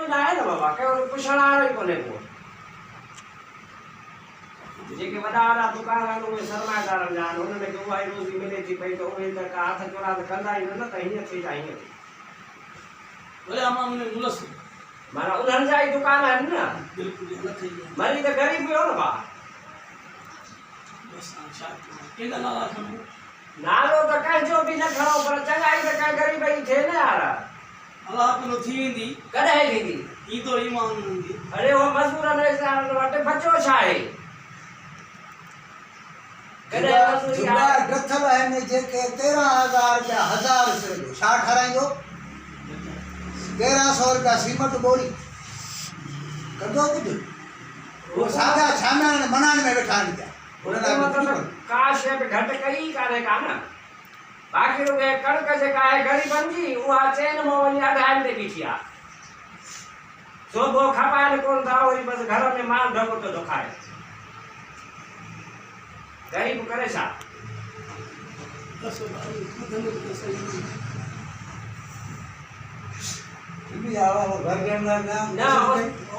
कोई ना है ना बाबा के उन पुछण वालो ही कोने को जेके वॾा वॾा दुकानदार उहे सरमाएदार जान उन्हनि खे उहा ई रोज़ी मिले थी पई त उहे त का हथ चोरा त कंदा ई न त हीअं थी जा हीअं भले आमा उन्हें मुलस माना उन्हनि जा ई दुकान आहिनि न बिल्कुल अलग थी गया मरी त ग़रीब हुयो न भाउ बस शायद केदा नाला खणो नालो त कंहिंजो बि न खणो पर चङाई त कंहिं ग़रीब ई थिए न यार अल्लाह को थी वेंदी कॾहिं थींदी ई तो ईमान हूंदी अरे वो मज़दूरनि वटि बचो छा आहे कॾहिं मज़दूरी जुगाड़ गथल आहिनि जेके 13,000 रुपया 1000 रुपये छा ठाराईंदो 1300 रुपया सीमेंट बोरी कंदो कुझु वो सादा छानण मनाण में वेठा आहिनि पिया उन्हनि मतलब का शइ बि घटि कई कान्हे का न बाक़ी उहे कणिक जेका आहे ग़रीबनि जी उहा चइनि मां वञी अधाइनि ते बीठी आहे सुबुह खपाइनि कोन था वरी बसि घर में माल ढको पियो थो खाए ग़रीब करे छा बस धंधो तो सही भी आवा वो घर के अंदर न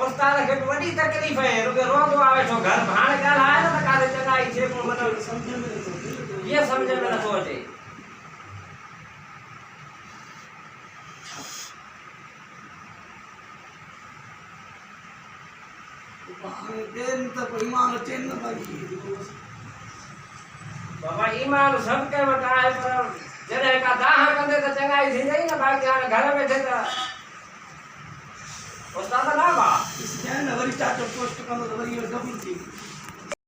उस्ताद खे बि वॾी तकलीफ़ आहे रुॻो रोज़ो आहे वेठो घर हाणे ॻाल्हि आहे न त काथे चङाई थिए पोइ मतिलबु समझ में तो इहा सम्झ में नथो अचे हाणे देर तक ईमान अचे न भाई बाबा ईमान सभु कंहिं वटि आहे पर जॾहिं का दाह कंदे त चङाई थींदी न बाक़ी हाणे घर वेठे त उस्ताद ना बा इस क्या ना वरी चाचो पोस्ट कंदो त वरी डबल थी